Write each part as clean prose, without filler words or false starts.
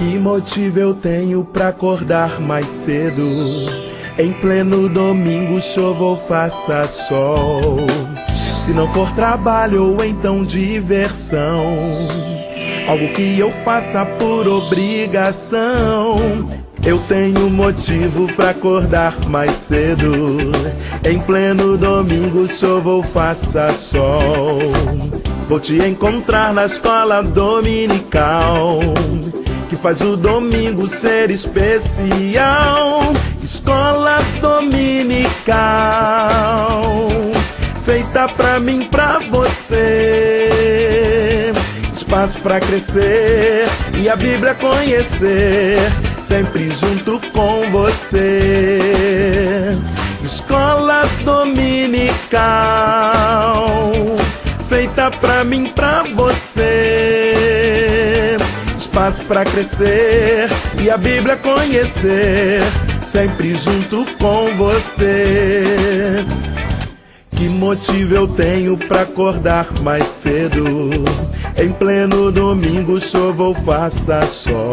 Que motivo eu tenho pra acordar mais cedo? Em pleno domingo, chova ou faça sol. Se não for trabalho ou então diversão, algo que eu faça por obrigação. Eu tenho motivo pra acordar mais cedo. Em pleno domingo, chova ou faça sol. Vou te encontrar na escola dominical, que faz o domingo ser especial. Escola dominical, feita pra mim, pra você. Espaço pra crescer e a Bíblia conhecer, sempre junto com você. Escola dominical, feita pra mim, pra você. Espaço pra crescer e a Bíblia conhecer, sempre junto com você. Que motivo eu tenho pra acordar mais cedo? Em pleno domingo, chova ou faça sol.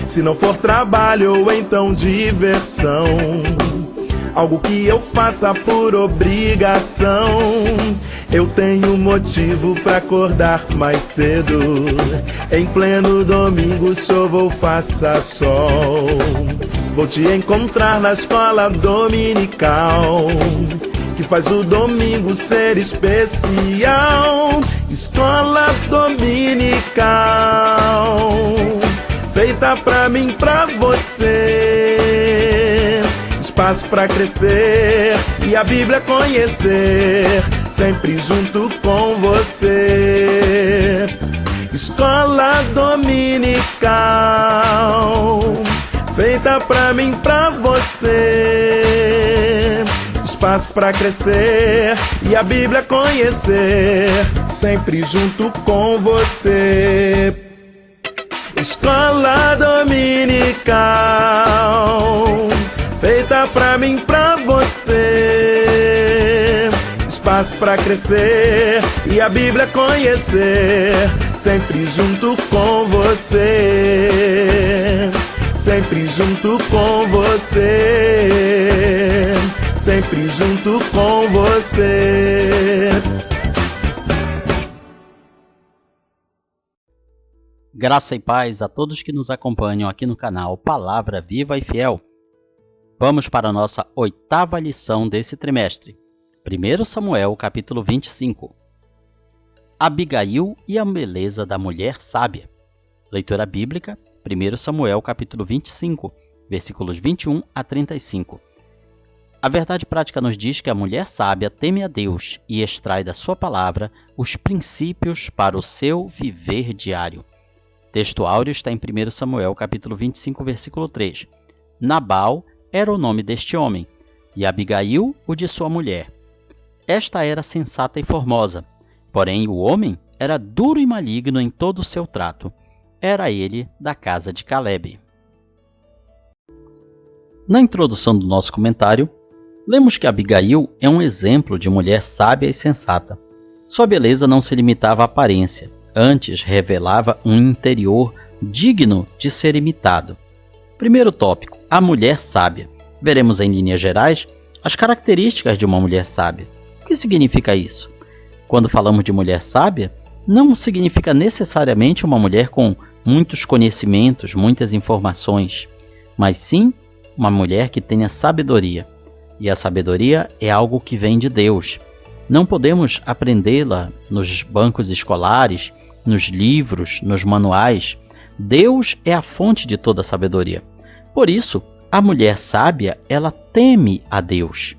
Se não for trabalho ou então diversão, algo que eu faça por obrigação. Eu tenho motivo pra acordar mais cedo. Em pleno domingo, chova ou faça sol. Vou te encontrar na escola dominical, que faz o domingo ser especial. Escola dominical, feita pra mim, pra você. Espaço pra crescer e a Bíblia conhecer, sempre junto com você. Escola dominical, feita pra mim, pra você. Espaço pra crescer e a Bíblia conhecer, sempre junto com você. Escola dominical, feita pra mim, pra você. Espaço pra crescer e a Bíblia conhecer, sempre junto com você. Sempre junto com você. Sempre junto com você. Graça e paz a todos que nos acompanham aqui no canal Palavra Viva e Fiel. Vamos para a nossa 8ª lição desse trimestre. 1 Samuel, capítulo 25. Abigail e a beleza da mulher sábia. Leitura bíblica, 1 Samuel, capítulo 25, versículos 21 a 35. A verdade prática nos diz que a mulher sábia teme a Deus e extrai da sua palavra os princípios para o seu viver diário. Texto áureo está em 1 Samuel, capítulo 25, versículo 3. Nabal era o nome deste homem, e Abigail o de sua mulher. Esta era sensata e formosa, porém o homem era duro e maligno em todo o seu trato. Era ele da casa de Calebe. Na introdução do nosso comentário, lemos que Abigail é um exemplo de mulher sábia e sensata. Sua beleza não se limitava à aparência, antes revelava um interior digno de ser imitado. Primeiro tópico, a mulher sábia. Veremos em linhas gerais as características de uma mulher sábia. O que significa isso? Quando falamos de mulher sábia, não significa necessariamente uma mulher com muitos conhecimentos, muitas informações, mas sim uma mulher que tenha sabedoria. E a sabedoria é algo que vem de Deus. Não podemos aprendê-la nos bancos escolares, nos livros, nos manuais. Deus é a fonte de toda a sabedoria. Por isso, a mulher sábia, ela teme a Deus.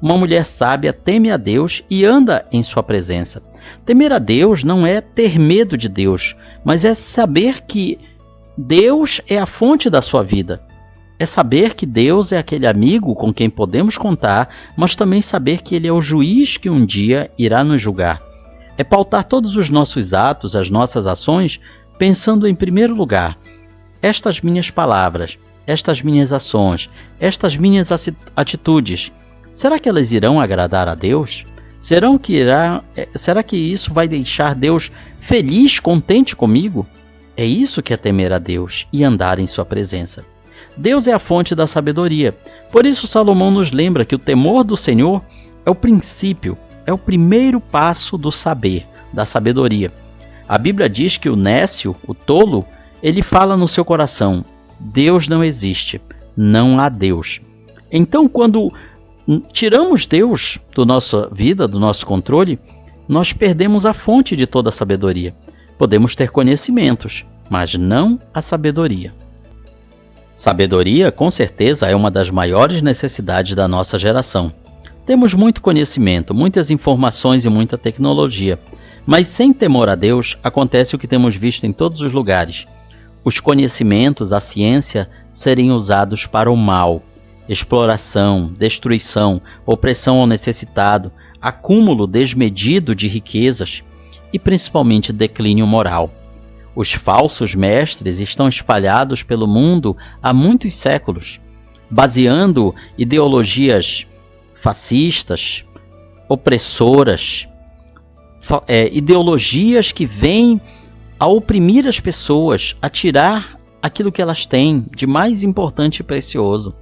Uma mulher sábia teme a Deus e anda em sua presença. Temer a Deus não é ter medo de Deus, mas é saber que Deus é a fonte da sua vida. É saber que Deus é aquele amigo com quem podemos contar, mas também saber que Ele é o juiz que um dia irá nos julgar. É pautar todos os nossos atos, as nossas ações, pensando em primeiro lugar: estas minhas palavras, estas minhas ações, estas minhas atitudes, será que elas irão agradar a Deus? Será que isso vai deixar Deus feliz, contente comigo? É isso que é temer a Deus e andar em sua presença. Deus é a fonte da sabedoria. Por isso Salomão nos lembra que o temor do Senhor é o princípio, é o primeiro passo do saber, da sabedoria. A Bíblia diz que o nécio, o tolo, ele fala no seu coração: Deus não existe, não há Deus. Então, quando tiramos Deus da nossa vida, do nosso controle, nós perdemos a fonte de toda a sabedoria. Podemos ter conhecimentos, mas não a sabedoria. Sabedoria, com certeza, é uma das maiores necessidades da nossa geração. Temos muito conhecimento, muitas informações e muita tecnologia, mas sem temor a Deus, acontece o que temos visto em todos os lugares. Os conhecimentos, a ciência, serem usados para o mal. Exploração, destruição, opressão ao necessitado, acúmulo desmedido de riquezas e principalmente declínio moral. Os falsos mestres estão espalhados pelo mundo há muitos séculos, baseando ideologias fascistas, opressoras, ideologias que vêm a oprimir as pessoas, a tirar aquilo que elas têm de mais importante e precioso.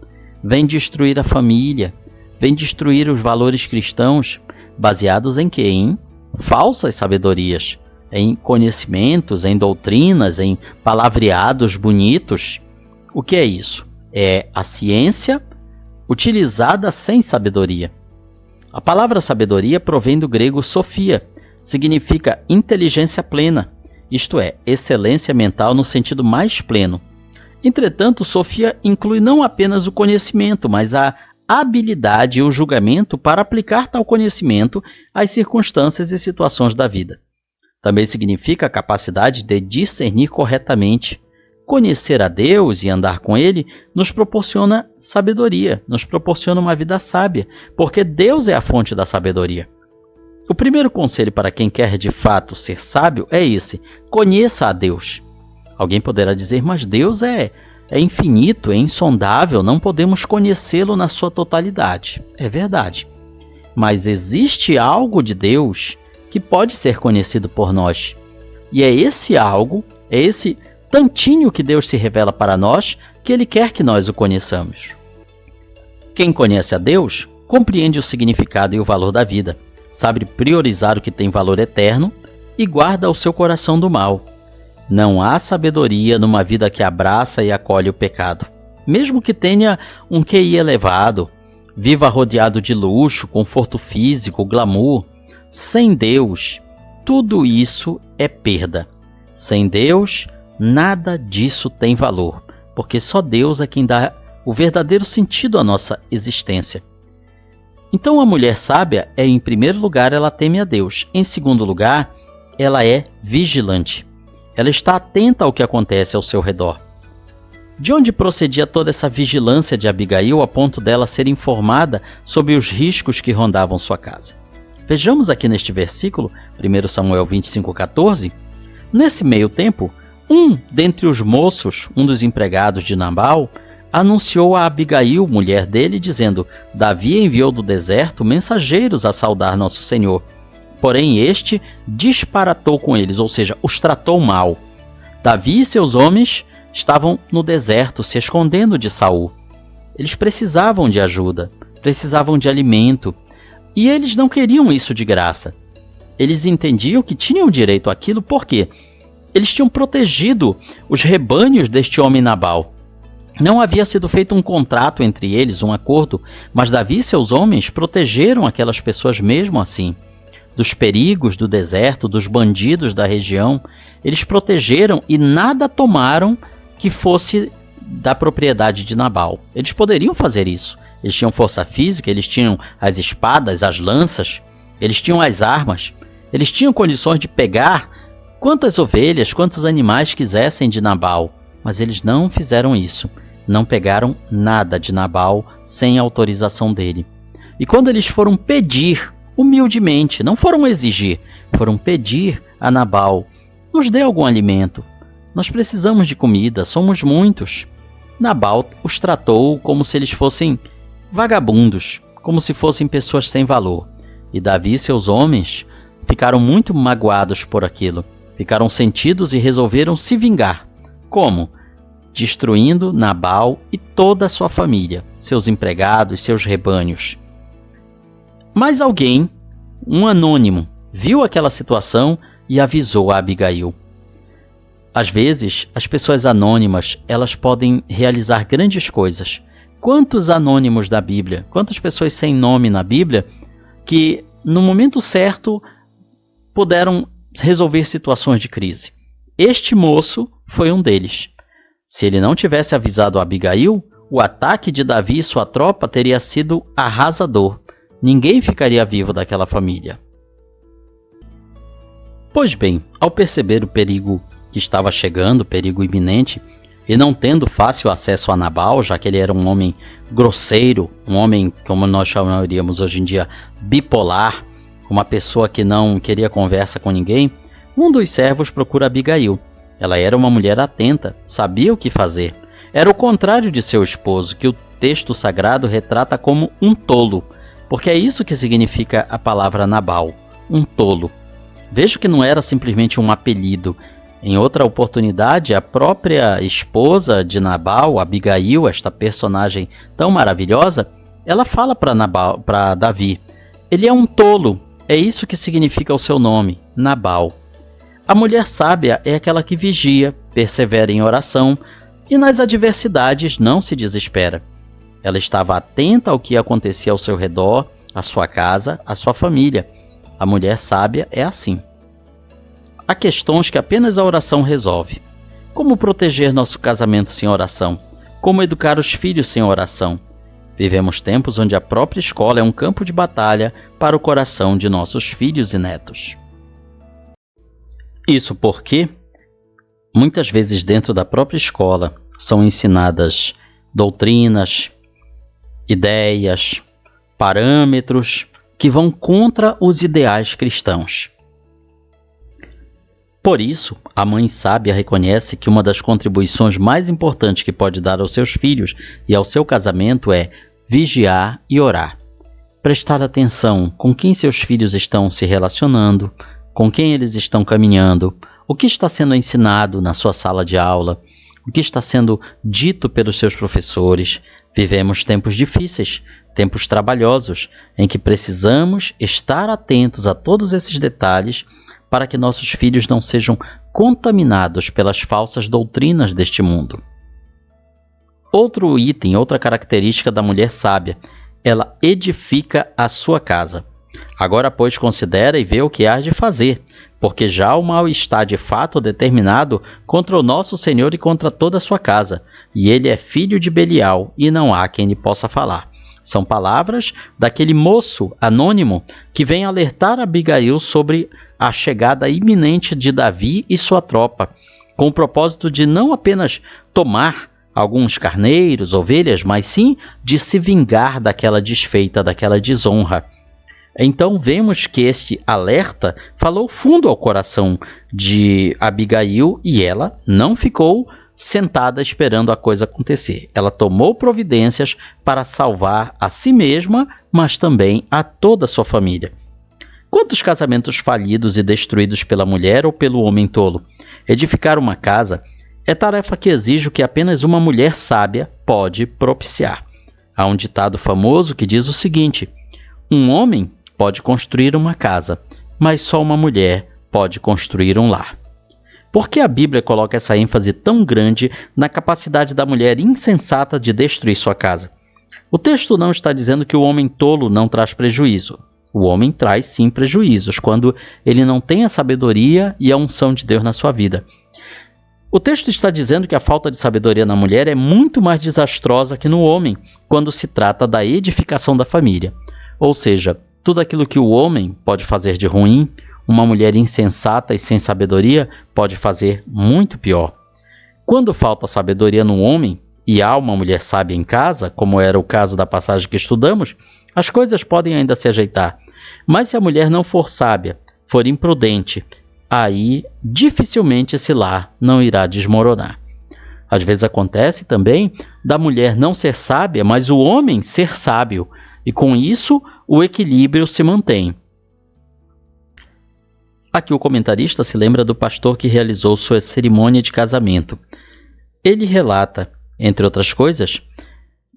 Vem destruir a família, vem destruir os valores cristãos, baseados em quê? Em falsas sabedorias, em conhecimentos, em doutrinas, em palavreados bonitos. O que é isso? É a ciência utilizada sem sabedoria. A palavra sabedoria provém do grego sofia, significa inteligência plena, isto é, excelência mental no sentido mais pleno. Entretanto, sofia inclui não apenas o conhecimento, mas a habilidade e o julgamento para aplicar tal conhecimento às circunstâncias e situações da vida. Também significa a capacidade de discernir corretamente. Conhecer a Deus e andar com Ele nos proporciona sabedoria, nos proporciona uma vida sábia, porque Deus é a fonte da sabedoria. O primeiro conselho para quem quer de fato ser sábio é esse: conheça a Deus. Alguém poderá dizer, mas Deus é infinito, é insondável, não podemos conhecê-lo na sua totalidade. É verdade. Mas existe algo de Deus que pode ser conhecido por nós. E é esse algo, é esse tantinho que Deus se revela para nós, que Ele quer que nós o conheçamos. Quem conhece a Deus, compreende o significado e o valor da vida, sabe priorizar o que tem valor eterno e guarda o seu coração do mal. Não há sabedoria numa vida que abraça e acolhe o pecado. Mesmo que tenha um QI elevado, viva rodeado de luxo, conforto físico, glamour, sem Deus, tudo isso é perda. Sem Deus, nada disso tem valor, porque só Deus é quem dá o verdadeiro sentido à nossa existência. Então a mulher sábia em primeiro lugar, ela teme a Deus. Em segundo lugar, ela é vigilante. Ela está atenta ao que acontece ao seu redor. De onde procedia toda essa vigilância de Abigail a ponto dela ser informada sobre os riscos que rondavam sua casa? Vejamos aqui neste versículo, 1 Samuel 25:14. Nesse meio tempo, dentre os moços, um dos empregados de Nabal, anunciou a Abigail, mulher dele, dizendo: Davi enviou do deserto mensageiros a saudar nosso Senhor. Porém este disparatou com eles, ou seja, os tratou mal. Davi e seus homens estavam no deserto, se escondendo de Saul. Eles precisavam de ajuda, precisavam de alimento, e eles não queriam isso de graça. Eles entendiam que tinham direito àquilo porque eles tinham protegido os rebanhos deste homem Nabal. Não havia sido feito um contrato entre eles, um acordo, mas Davi e seus homens protegeram aquelas pessoas mesmo assim. Dos perigos do deserto, dos bandidos da região, eles protegeram e nada tomaram que fosse da propriedade de Nabal. Eles poderiam fazer isso. Eles tinham força física, eles tinham as espadas, as lanças, eles tinham as armas, eles tinham condições de pegar quantas ovelhas, quantos animais quisessem de Nabal, mas eles não fizeram isso. Não pegaram nada de Nabal sem autorização dele. E quando eles foram pedir, humildemente, não foram exigir, foram pedir a Nabal: nos dê algum alimento, nós precisamos de comida, somos muitos. Nabal os tratou como se eles fossem vagabundos, como se fossem pessoas sem valor. E Davi e seus homens ficaram muito magoados por aquilo. ficaram sentidos e resolveram se vingar. Como? Destruindo Nabal e toda a sua família, seus empregados, seus rebanhos. Mas alguém, um anônimo, viu aquela situação e avisou a Abigail. Às vezes, as pessoas anônimas, elas podem realizar grandes coisas. Quantos anônimos da Bíblia, quantas pessoas sem nome na Bíblia, que no momento certo puderam resolver situações de crise. Este moço foi um deles. Se ele não tivesse avisado a Abigail, o ataque de Davi e sua tropa teria sido arrasador. Ninguém ficaria vivo daquela família. Pois bem, ao perceber o perigo que estava chegando, o perigo iminente, e não tendo fácil acesso a Nabal, já que ele era um homem grosseiro, um homem, como nós chamaríamos hoje em dia, bipolar, uma pessoa que não queria conversa com ninguém, um dos servos procura Abigail. Ela era uma mulher atenta, sabia o que fazer. Era o contrário de seu esposo, que o texto sagrado retrata como um tolo, porque é isso que significa a palavra Nabal, um tolo. Veja que não era simplesmente um apelido. Em outra oportunidade, a própria esposa de Nabal, Abigail, esta personagem tão maravilhosa, ela fala para Davi, ele é um tolo, é isso que significa o seu nome, Nabal. A mulher sábia é aquela que vigia, persevera em oração e nas adversidades não se desespera. Ela estava atenta ao que acontecia ao seu redor, à sua casa, à sua família. A mulher sábia é assim. Há questões que apenas a oração resolve. Como proteger nosso casamento sem oração? Como educar os filhos sem oração? Vivemos tempos onde a própria escola é um campo de batalha para o coração de nossos filhos e netos. Isso porque, muitas vezes dentro da própria escola, são ensinadas doutrinas, ideias, parâmetros que vão contra os ideais cristãos. Por isso, a mãe sábia reconhece que uma das contribuições mais importantes que pode dar aos seus filhos e ao seu casamento é vigiar e orar. Prestar atenção com quem seus filhos estão se relacionando, com quem eles estão caminhando, o que está sendo ensinado na sua sala de aula, o que está sendo dito pelos seus professores. Vivemos tempos difíceis, tempos trabalhosos, em que precisamos estar atentos a todos esses detalhes para que nossos filhos não sejam contaminados pelas falsas doutrinas deste mundo. Outro item, outra característica da mulher sábia, ela edifica a sua casa. Agora, pois, considera e vê o que há de fazer, porque já o mal está de fato determinado contra o nosso Senhor e contra toda a sua casa, e ele é filho de Belial, e não há quem lhe possa falar. São palavras daquele moço anônimo que vem alertar Abigail sobre a chegada iminente de Davi e sua tropa, com o propósito de não apenas tomar alguns carneiros, ovelhas, mas sim de se vingar daquela desfeita, daquela desonra. Então vemos que este alerta falou fundo ao coração de Abigail e ela não ficou sentada esperando a coisa acontecer. Ela tomou providências para salvar a si mesma, mas também a toda a sua família. Quantos casamentos falidos e destruídos pela mulher ou pelo homem tolo? Edificar uma casa é tarefa que exige o que apenas uma mulher sábia pode propiciar. Há um ditado famoso que diz o seguinte: um homem pode construir uma casa, mas só uma mulher pode construir um lar. Por que a Bíblia coloca essa ênfase tão grande na capacidade da mulher insensata de destruir sua casa? O texto não está dizendo que o homem tolo não traz prejuízo. O homem traz sim prejuízos quando ele não tem a sabedoria e a unção de Deus na sua vida. O texto está dizendo que a falta de sabedoria na mulher é muito mais desastrosa que no homem quando se trata da edificação da família. Ou seja, tudo aquilo que o homem pode fazer de ruim, uma mulher insensata e sem sabedoria pode fazer muito pior. Quando falta sabedoria no homem e há uma mulher sábia em casa, como era o caso da passagem que estudamos, as coisas podem ainda se ajeitar. Mas se a mulher não for sábia, for imprudente, aí dificilmente esse lar não irá desmoronar. Às vezes acontece também da mulher não ser sábia, mas o homem ser sábio, e com isso o equilíbrio se mantém. Aqui o comentarista se lembra do pastor que realizou sua cerimônia de casamento. Ele relata, entre outras coisas,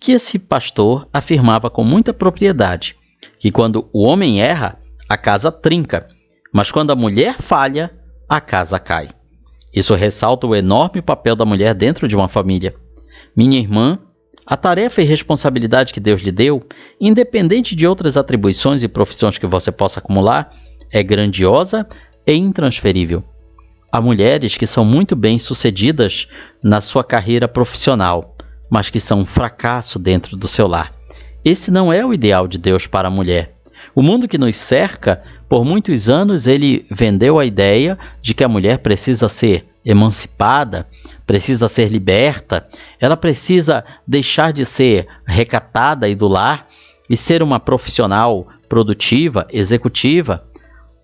que esse pastor afirmava com muita propriedade que quando o homem erra, a casa trinca, mas quando a mulher falha, a casa cai. Isso ressalta o enorme papel da mulher dentro de uma família. Minha irmã, a tarefa e responsabilidade que Deus lhe deu, independente de outras atribuições e profissões que você possa acumular, é grandiosa e intransferível. Há mulheres que são muito bem-sucedidas na sua carreira profissional, mas que são um fracasso dentro do seu lar. Esse não é o ideal de Deus para a mulher. O mundo que nos cerca, por muitos anos, ele vendeu a ideia de que a mulher precisa ser emancipada, precisa ser liberta, ela precisa deixar de ser recatada e do lar e ser uma profissional produtiva, executiva.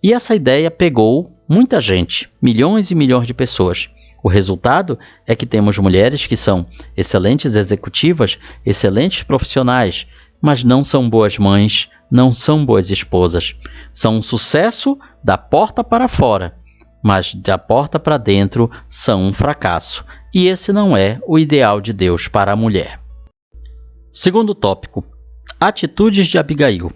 E essa ideia pegou muita gente, milhões e milhões de pessoas. O resultado é que temos mulheres que são excelentes executivas, excelentes profissionais, mas não são boas mães, não são boas esposas. São um sucesso da porta para fora, mas da porta para dentro são um fracasso. E esse não é o ideal de Deus para a mulher. Segundo tópico, atitudes de Abigail.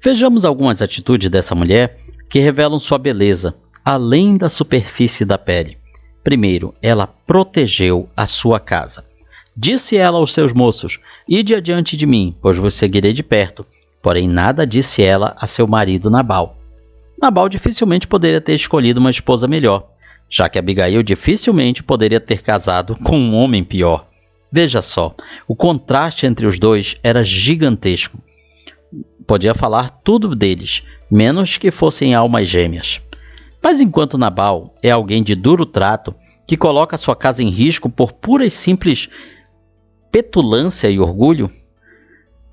Vejamos algumas atitudes dessa mulher que revelam sua beleza, além da superfície da pele. Primeiro, ela protegeu a sua casa. Disse ela aos seus moços: ide adiante de mim, pois vos seguirei de perto. Porém, nada disse ela a seu marido Nabal. Nabal dificilmente poderia ter escolhido uma esposa melhor, já que Abigail dificilmente poderia ter casado com um homem pior. Veja só, o contraste entre os dois era gigantesco. Podia falar tudo deles, menos que fossem almas gêmeas. Mas enquanto Nabal é alguém de duro trato, que coloca sua casa em risco por pura e simples petulância e orgulho,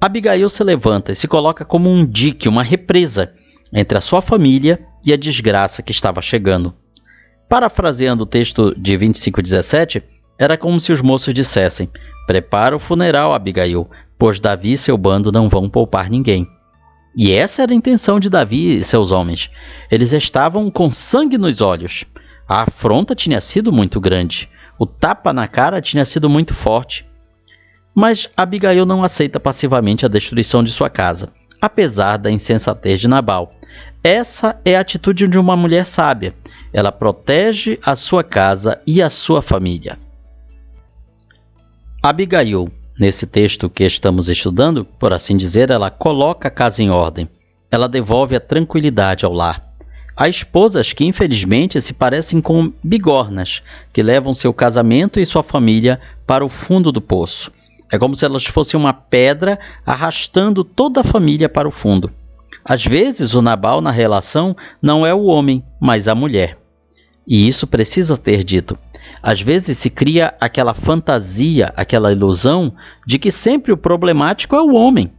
Abigail se levanta e se coloca como um dique, uma represa, entre a sua família e a desgraça que estava chegando. Parafraseando o texto de 25:17, era como se os moços dissessem: prepara o funeral, Abigail, pois Davi e seu bando não vão poupar ninguém. E essa era a intenção de Davi e seus homens. Eles estavam com sangue nos olhos. A afronta tinha sido muito grande. O tapa na cara tinha sido muito forte. Mas Abigail não aceita passivamente a destruição de sua casa, apesar da insensatez de Nabal. Essa é a atitude de uma mulher sábia. Ela protege a sua casa e a sua família. Abigail, nesse texto que estamos estudando, por assim dizer, ela coloca a casa em ordem. Ela devolve a tranquilidade ao lar. Há esposas que, infelizmente, se parecem com bigornas, que levam seu casamento e sua família para o fundo do poço. É como se elas fossem uma pedra arrastando toda a família para o fundo. Às vezes, o Nabal na relação não é o homem, mas a mulher. E isso precisa ter dito. Às vezes se cria aquela fantasia, aquela ilusão de que sempre o problemático é o homem.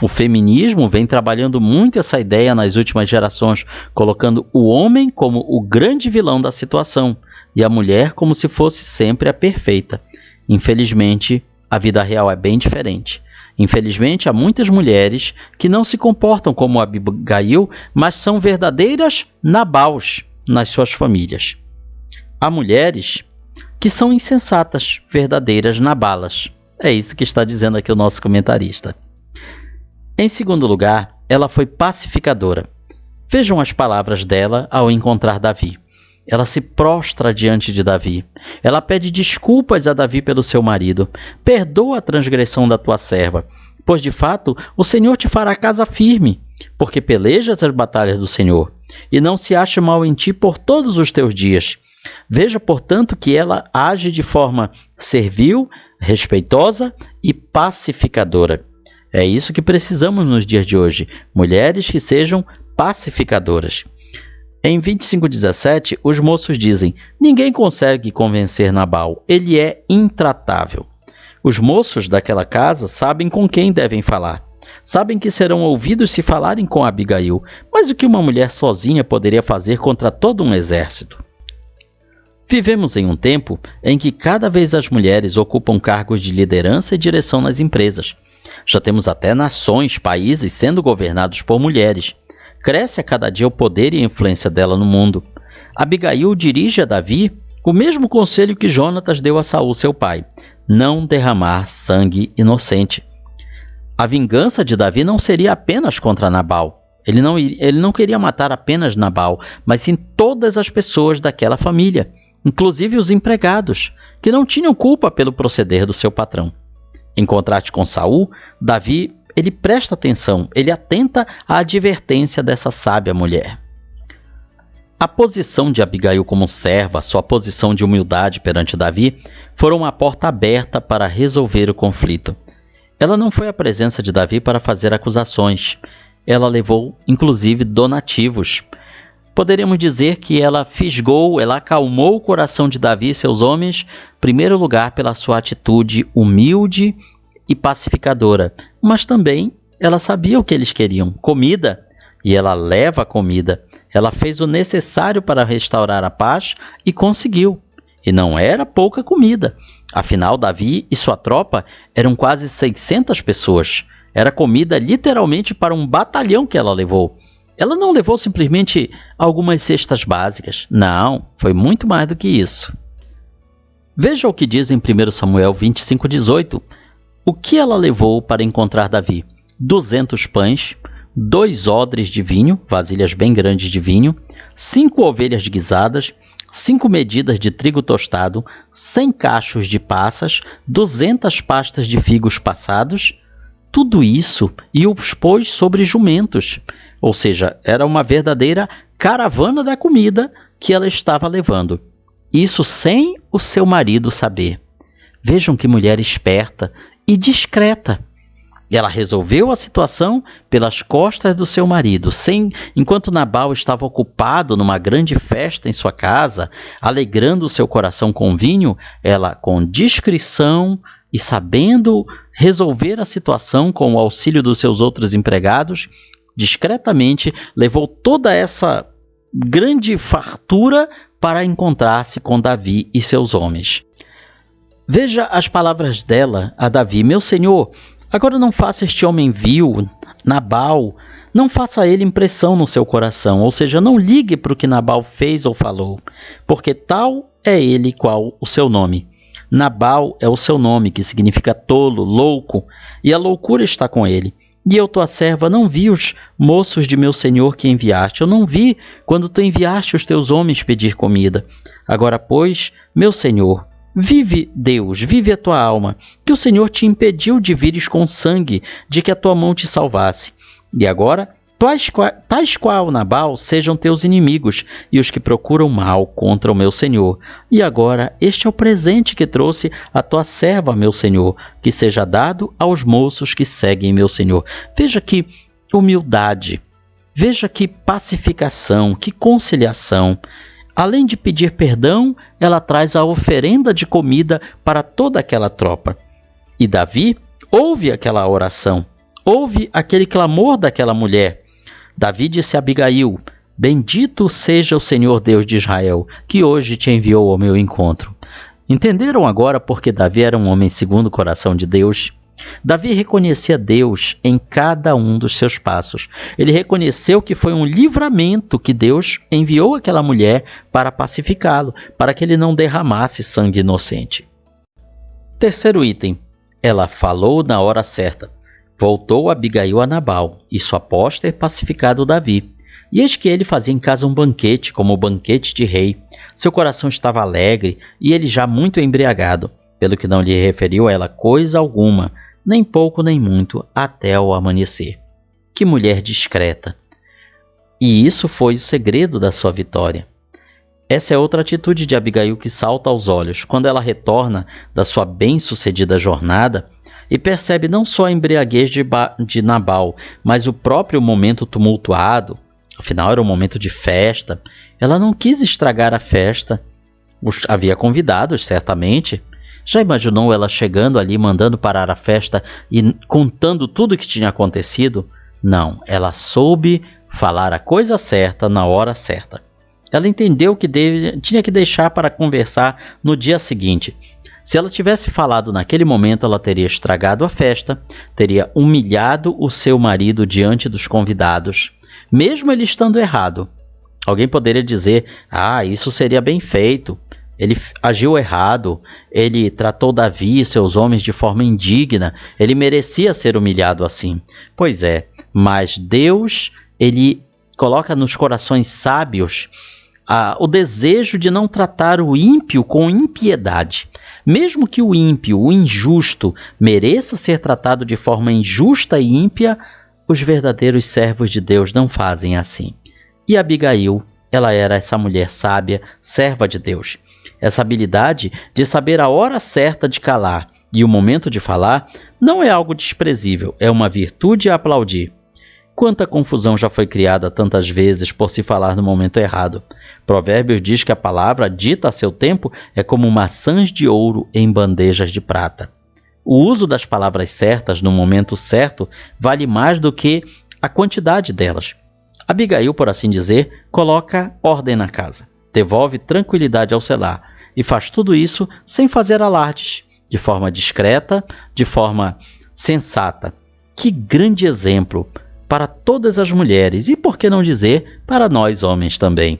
O feminismo vem trabalhando muito essa ideia nas últimas gerações, colocando o homem como o grande vilão da situação e a mulher como se fosse sempre a perfeita. Infelizmente, a vida real é bem diferente. Infelizmente, há muitas mulheres que não se comportam como Abigail, mas são verdadeiras Nabals nas suas famílias. Há mulheres que são insensatas, verdadeiras Nabalas. É isso que está dizendo aqui o nosso comentarista. Em segundo lugar, ela foi pacificadora. Vejam as palavras dela ao encontrar Davi. Ela se prostra diante de Davi. Ela pede desculpas a Davi pelo seu marido. Perdoa a transgressão da tua serva, pois de fato o Senhor te fará casa firme, porque pelejas as batalhas do Senhor, e não se ache mal em ti por todos os teus dias. Veja, portanto, que ela age de forma servil, respeitosa e pacificadora. É isso que precisamos nos dias de hoje, mulheres que sejam pacificadoras. Em 25:17, os moços dizem: ninguém consegue convencer Nabal, ele é intratável. Os moços daquela casa sabem com quem devem falar. Sabem que serão ouvidos se falarem com Abigail, mas o que uma mulher sozinha poderia fazer contra todo um exército? Vivemos em um tempo em que cada vez as mulheres ocupam cargos de liderança e direção nas empresas. Já temos até nações, países sendo governados por mulheres. Cresce a cada dia o poder e a influência dela no mundo. Abigail dirige a Davi o mesmo conselho que Jonatas deu a Saul, seu pai: não derramar sangue inocente. A vingança de Davi não seria apenas contra Nabal. Ele não queria matar apenas Nabal, mas sim todas as pessoas daquela família, inclusive os empregados, que não tinham culpa pelo proceder do seu patrão. Em contraste com Saul, Davi, ele presta atenção, ele atenta à advertência dessa sábia mulher. A posição de Abigail como serva, sua posição de humildade perante Davi, foram uma porta aberta para resolver o conflito. Ela não foi à presença de Davi para fazer acusações. Ela levou, inclusive, donativos. Poderíamos dizer que ela acalmou o coração de Davi e seus homens, em primeiro lugar pela sua atitude humilde e pacificadora, mas também ela sabia o que eles queriam: comida, e ela leva a comida. Ela fez o necessário para restaurar a paz e conseguiu. E não era pouca comida. Afinal, Davi e sua tropa eram quase 600 pessoas. Era comida literalmente para um batalhão que ela levou. Ela não levou simplesmente algumas cestas básicas. Não, foi muito mais do que isso. Veja o que diz em 1 Samuel 25:18. O que ela levou para encontrar Davi? 200 pães, 2 odres de vinho, vasilhas bem grandes de vinho, 5 ovelhas guisadas, 5 medidas de trigo tostado, 100 cachos de passas, 200 pastas de figos passados. Tudo isso e os pôs sobre jumentos. Ou seja, era uma verdadeira caravana da comida que ela estava levando. Isso sem o seu marido saber. Vejam que mulher esperta e discreta. Ela resolveu a situação pelas costas do seu marido, enquanto Nabal estava ocupado numa grande festa em sua casa, alegrando o seu coração com vinho. Ela, com discrição e sabendo resolver a situação com o auxílio dos seus outros empregados, discretamente levou toda essa grande fartura para encontrar-se com Davi e seus homens. Veja as palavras dela a Davi: meu senhor, agora não faça este homem vil, Nabal, não faça ele impressão no seu coração, ou seja, não ligue para o que Nabal fez ou falou, porque tal é ele qual o seu nome. Nabal é o seu nome, que significa tolo, louco, e a loucura está com ele. E eu, tua serva, não vi os moços de meu senhor que enviaste. Eu não vi quando tu enviaste os teus homens pedir comida. Agora, pois, meu senhor, vive Deus, vive a tua alma, que o Senhor te impediu de vires com sangue, de que a tua mão te salvasse. E agora, tais qual Nabal sejam teus inimigos e os que procuram mal contra o meu senhor. E agora, este é o presente que trouxe a tua serva, meu senhor, que seja dado aos moços que seguem meu senhor. Veja que humildade, veja que pacificação, que conciliação. Além de pedir perdão, ela traz a oferenda de comida para toda aquela tropa. E Davi ouve aquela oração, ouve aquele clamor daquela mulher. Davi disse a Abigail: bendito seja o Senhor Deus de Israel, que hoje te enviou ao meu encontro. Entenderam agora porque Davi era um homem segundo o coração de Deus? Davi reconhecia Deus em cada um dos seus passos. Ele reconheceu que foi um livramento que Deus enviou àquela mulher para pacificá-lo, para que ele não derramasse sangue inocente. Terceiro item: ela falou na hora certa. Voltou Abigail a Nabal, isso após ter pacificado Davi. E eis que ele fazia em casa um banquete, como banquete de rei. Seu coração estava alegre e ele já muito embriagado, pelo que não lhe referiu a ela coisa alguma, nem pouco nem muito, até ao amanhecer. Que mulher discreta! E isso foi o segredo da sua vitória. Essa é outra atitude de Abigail que salta aos olhos, quando ela retorna da sua bem-sucedida jornada e percebe não só a embriaguez de Nabal, mas o próprio momento tumultuado. Afinal, era um momento de festa. Ela não quis estragar a festa. Havia convidados, certamente. Já imaginou ela chegando ali, mandando parar a festa e contando tudo o que tinha acontecido? Não, ela soube falar a coisa certa na hora certa. Ela entendeu que tinha que deixar para conversar no dia seguinte. Se ela tivesse falado naquele momento, ela teria estragado a festa, teria humilhado o seu marido diante dos convidados, mesmo ele estando errado. Alguém poderia dizer, isso seria bem feito. Ele agiu errado, ele tratou Davi e seus homens de forma indigna, ele merecia ser humilhado assim. Pois é, mas Deus, ele coloca nos corações sábios o desejo de não tratar o ímpio com impiedade. Mesmo que o ímpio, o injusto, mereça ser tratado de forma injusta e ímpia, os verdadeiros servos de Deus não fazem assim. E Abigail, ela era essa mulher sábia, serva de Deus. Essa habilidade de saber a hora certa de calar e o momento de falar não é algo desprezível, é uma virtude a aplaudir. Quanta confusão já foi criada tantas vezes por se falar no momento errado. Provérbios diz que a palavra dita a seu tempo é como maçãs de ouro em bandejas de prata. O uso das palavras certas no momento certo vale mais do que a quantidade delas. Abigail, por assim dizer, coloca ordem na casa, devolve tranquilidade ao lar e faz tudo isso sem fazer alardes, de forma discreta, de forma sensata. Que grande exemplo para todas as mulheres e, por que não dizer, para nós homens também.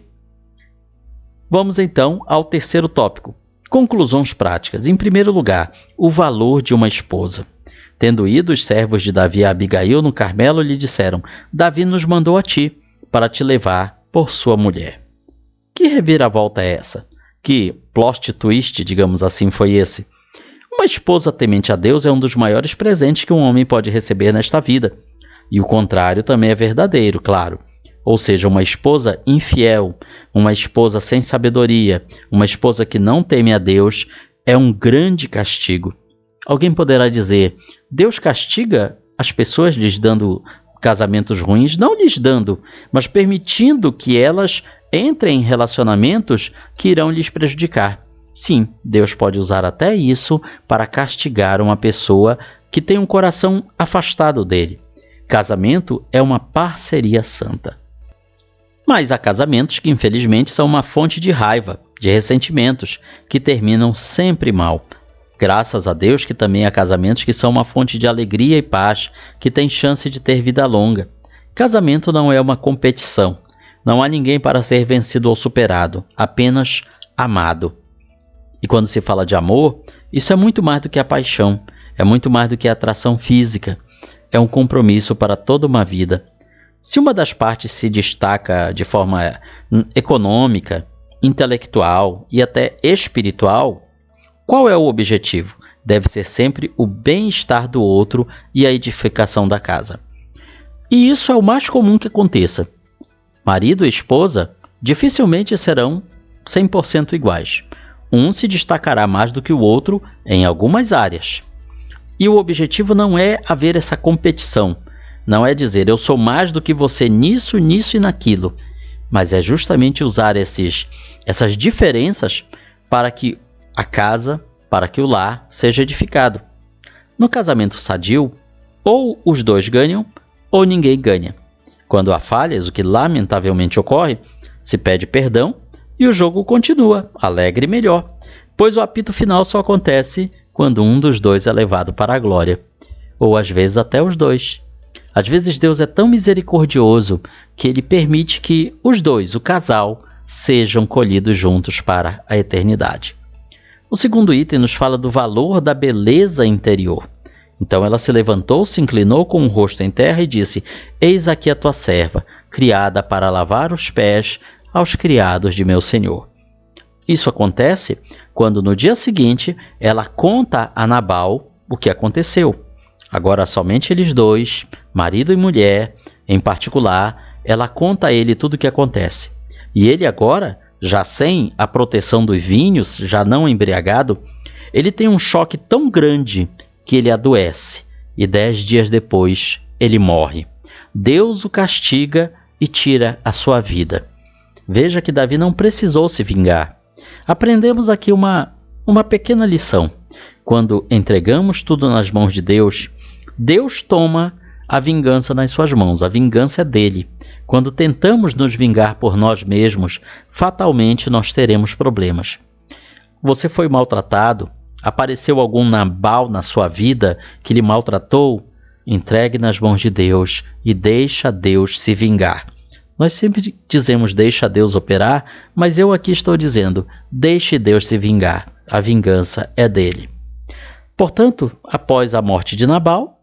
Vamos então ao terceiro tópico, conclusões práticas. Em primeiro lugar, o valor de uma esposa. Tendo ido os servos de Davi a Abigail no Carmelo, lhe disseram: Davi nos mandou a ti, para te levar por sua mulher. Que reviravolta é essa? Que plot twist, digamos assim, foi esse? Uma esposa temente a Deus é um dos maiores presentes que um homem pode receber nesta vida. E o contrário também é verdadeiro, claro. Ou seja, uma esposa infiel, uma esposa sem sabedoria, uma esposa que não teme a Deus, é um grande castigo. Alguém poderá dizer, Deus castiga as pessoas lhes dando casamentos ruins? Não lhes dando, mas permitindo que elas entrem em relacionamentos que irão lhes prejudicar. Sim, Deus pode usar até isso para castigar uma pessoa que tem um coração afastado dele. Casamento é uma parceria santa. Mas há casamentos que, infelizmente, são uma fonte de raiva, de ressentimentos, que terminam sempre mal. Graças a Deus que também há casamentos que são uma fonte de alegria e paz, que têm chance de ter vida longa. Casamento não é uma competição. Não há ninguém para ser vencido ou superado, apenas amado. E quando se fala de amor, isso é muito mais do que a paixão, é muito mais do que a atração física. É um compromisso para toda uma vida. Se uma das partes se destaca de forma econômica, intelectual e até espiritual, qual é o objetivo? Deve ser sempre o bem-estar do outro e a edificação da casa. E isso é o mais comum que aconteça. Marido e esposa dificilmente serão 100% iguais. Um se destacará mais do que o outro em algumas áreas. E o objetivo não é haver essa competição. Não é dizer, eu sou mais do que você nisso, nisso e naquilo. Mas é justamente usar essas diferenças para que a casa, para que o lar seja edificado. No casamento sadio, ou os dois ganham, ou ninguém ganha. Quando há falhas, o que lamentavelmente ocorre, se pede perdão e o jogo continua, alegre e melhor, pois o apito final só acontece quando um dos dois é levado para a glória, ou às vezes até os dois. Às vezes Deus é tão misericordioso que Ele permite que os dois, o casal, sejam colhidos juntos para a eternidade. O segundo item nos fala do valor da beleza interior. Então ela se levantou, se inclinou com o rosto em terra e disse: Eis aqui a tua serva, criada para lavar os pés aos criados de meu senhor. Isso acontece quando no dia seguinte ela conta a Nabal o que aconteceu. Agora somente eles dois, marido e mulher, em particular, ela conta a ele tudo o que acontece. E ele agora, já sem a proteção dos vinhos, já não embriagado, ele tem um choque tão grande que ele adoece e 10 dias depois ele morre. Deus o castiga e tira a sua vida. Veja que Davi não precisou se vingar. Aprendemos aqui uma pequena lição. Quando entregamos tudo nas mãos de Deus, Deus toma a vingança nas suas mãos. A vingança é dele. Quando tentamos nos vingar por nós mesmos, fatalmente nós teremos problemas. Você foi maltratado? Apareceu algum Nabal na sua vida que lhe maltratou? Entregue nas mãos de Deus e deixa Deus se vingar. Nós sempre dizemos deixa Deus operar, mas eu aqui estou dizendo deixe Deus se vingar, a vingança é dele. Portanto, após a morte de Nabal,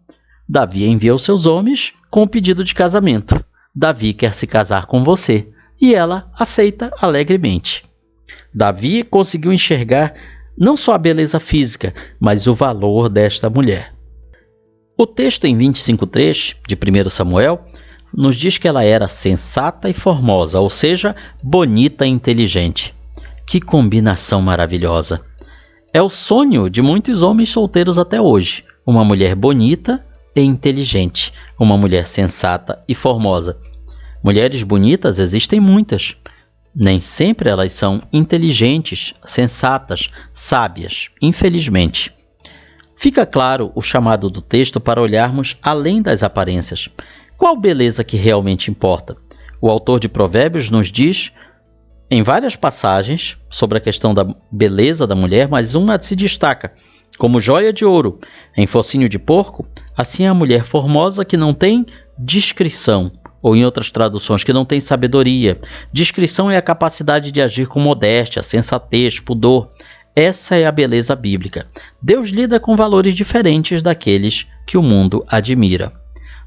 Davi envia os seus homens com o pedido de casamento. Davi quer se casar com você, e ela aceita alegremente. Davi conseguiu enxergar não só a beleza física, mas o valor desta mulher. O texto em 25:3 de 1 Samuel nos diz que ela era sensata e formosa, ou seja, bonita e inteligente. Que combinação maravilhosa! É o sonho de muitos homens solteiros até hoje, uma mulher bonita e inteligente, uma mulher sensata e formosa. Mulheres bonitas existem muitas. Nem sempre elas são inteligentes, sensatas, sábias, infelizmente. Fica claro o chamado do texto para olharmos além das aparências. Qual beleza que realmente importa? O autor de Provérbios nos diz, em várias passagens, sobre a questão da beleza da mulher, mas uma se destaca. Como joia de ouro, em focinho de porco, assim é a mulher formosa que não tem discrição, ou em outras traduções, que não tem sabedoria. Discrição é a capacidade de agir com modéstia, sensatez, pudor. Essa é a beleza bíblica. Deus lida com valores diferentes daqueles que o mundo admira.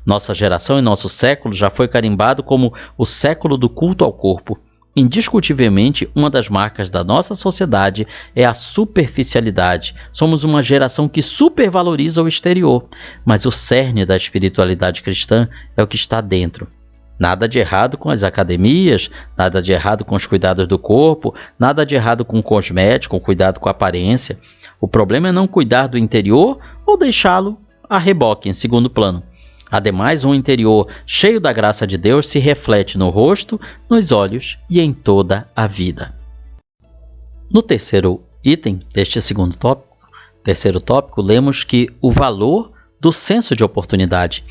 Nossa geração e nosso século já foi carimbado como o século do culto ao corpo. Indiscutivelmente, uma das marcas da nossa sociedade é a superficialidade. Somos uma geração que supervaloriza o exterior, mas o cerne da espiritualidade cristã é o que está dentro. Nada de errado com as academias, nada de errado com os cuidados do corpo, nada de errado com o cosmético, com cuidado com a aparência. O problema é não cuidar do interior ou deixá-lo a reboque, em segundo plano. Ademais, um interior cheio da graça de Deus se reflete no rosto, nos olhos e em toda a vida. No terceiro item deste terceiro tópico, lemos que o valor do senso de oportunidade.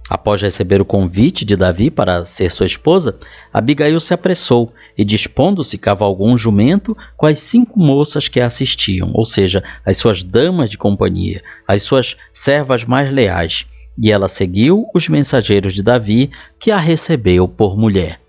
Após receber o convite de Davi para ser sua esposa, Abigail se apressou e, dispondo-se, cavalgou um jumento com as 5 moças que a assistiam, ou seja, as suas damas de companhia, as suas servas mais leais. E ela seguiu os mensageiros de Davi, que a recebeu por mulher.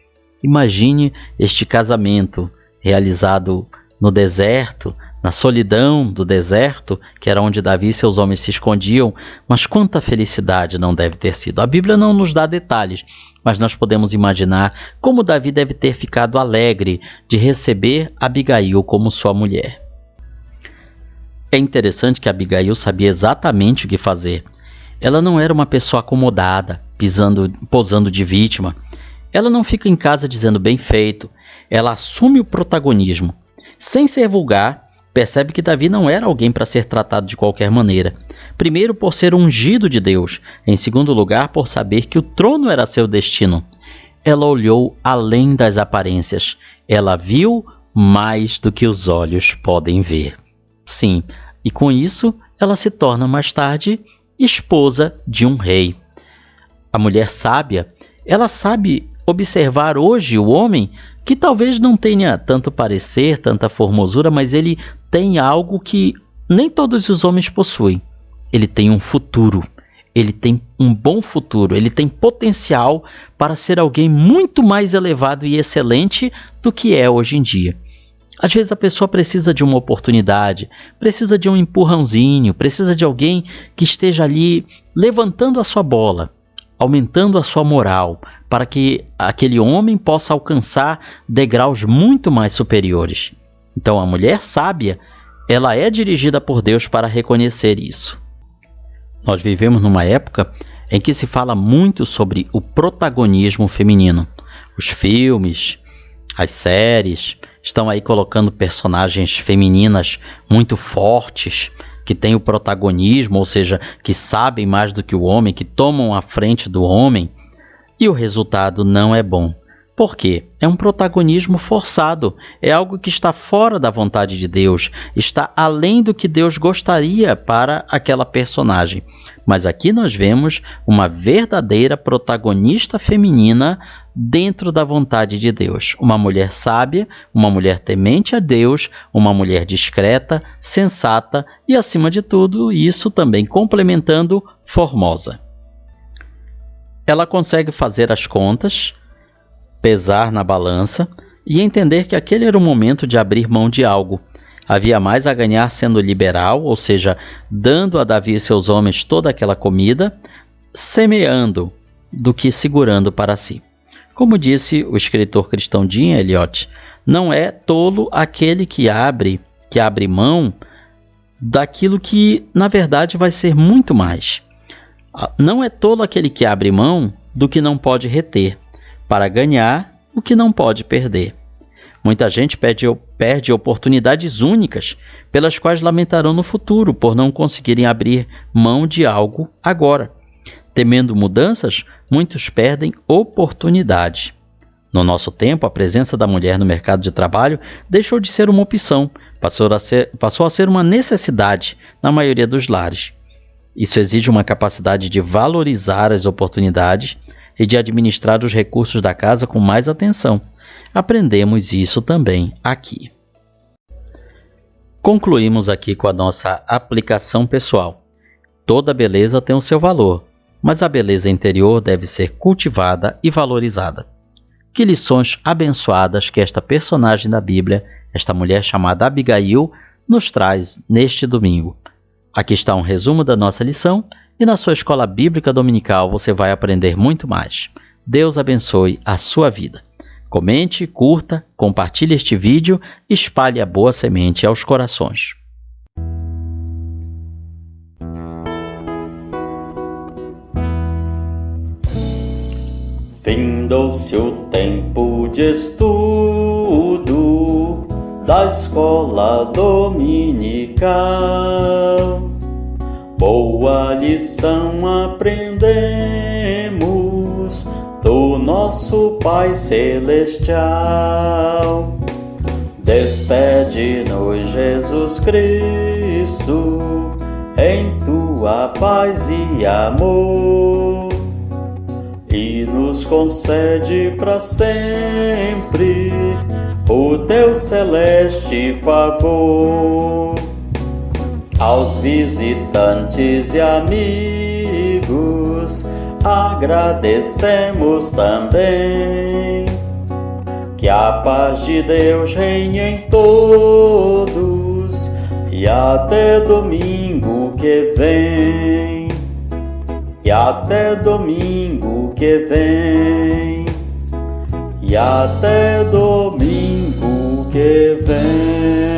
Imagine este casamento realizado no deserto, na solidão do deserto, que era onde Davi e seus homens se escondiam, mas quanta felicidade não deve ter sido. A Bíblia não nos dá detalhes, mas nós podemos imaginar como Davi deve ter ficado alegre de receber Abigail como sua mulher. É interessante que Abigail sabia exatamente o que fazer. Ela não era uma pessoa acomodada, posando de vítima. Ela não fica em casa dizendo bem feito. Ela assume o protagonismo. Sem ser vulgar, percebe que Davi não era alguém para ser tratado de qualquer maneira. Primeiro, por ser ungido de Deus. Em segundo lugar, por saber que o trono era seu destino. Ela olhou além das aparências. Ela viu mais do que os olhos podem ver. Sim, e com isso, ela se torna mais tarde esposa de um rei. A mulher sábia, ela sabe observar hoje o homem que talvez não tenha tanto parecer, tanta formosura, mas ele tem algo que nem todos os homens possuem. Ele tem um futuro, ele tem um bom futuro, ele tem potencial para ser alguém muito mais elevado e excelente do que é hoje em dia. Às vezes a pessoa precisa de uma oportunidade, precisa de um empurrãozinho, precisa de alguém que esteja ali levantando a sua bola, aumentando a sua moral, para que aquele homem possa alcançar degraus muito mais superiores. Então a mulher sábia, ela é dirigida por Deus para reconhecer isso. Nós vivemos numa época em que se fala muito sobre o protagonismo feminino. Os filmes, as séries estão aí colocando personagens femininas muito fortes, que têm o protagonismo, ou seja, que sabem mais do que o homem, que tomam a frente do homem, e o resultado não é bom. Por quê? É um protagonismo forçado, é algo que está fora da vontade de Deus, está além do que Deus gostaria para aquela personagem. Mas aqui nós vemos uma verdadeira protagonista feminina dentro da vontade de Deus. Uma mulher sábia, uma mulher temente a Deus, uma mulher discreta, sensata e, acima de tudo, isso também complementando, formosa. Ela consegue fazer as contas pesar na balança e entender que aquele era o momento de abrir mão de algo. Havia mais a ganhar sendo liberal, ou seja, dando a Davi e seus homens toda aquela comida, semeando, do que segurando para si. Como disse o escritor cristão Jim Elliot, não é tolo aquele que abre mão daquilo que, na verdade, vai ser muito mais. Não é tolo aquele que abre mão do que não pode reter, para ganhar o que não pode perder. Muita gente perde oportunidades únicas, pelas quais lamentarão no futuro por não conseguirem abrir mão de algo agora. Temendo mudanças, muitos perdem oportunidades. No nosso tempo, a presença da mulher no mercado de trabalho deixou de ser uma opção, passou a ser uma necessidade na maioria dos lares. Isso exige uma capacidade de valorizar as oportunidades e de administrar os recursos da casa com mais atenção. Aprendemos isso também aqui. Concluímos aqui com a nossa aplicação pessoal. Toda beleza tem o seu valor, mas a beleza interior deve ser cultivada e valorizada. Que lições abençoadas que esta personagem da Bíblia, esta mulher chamada Abigail, nos traz neste domingo. Aqui está um resumo da nossa lição e na sua escola bíblica dominical você vai aprender muito mais. Deus abençoe a sua vida. Comente, curta, compartilhe este vídeo e espalhe a boa semente aos corações. Findou-se o tempo de estudo da escola dominical. Boa lição aprendemos do nosso Pai Celestial. Despede-nos, Jesus Cristo, em tua paz e amor, e nos concede para sempre o teu celeste favor. Aos visitantes e amigos agradecemos também. Que a paz de Deus reine em todos e até domingo que vem. E até domingo que vem. E até domingo que vem.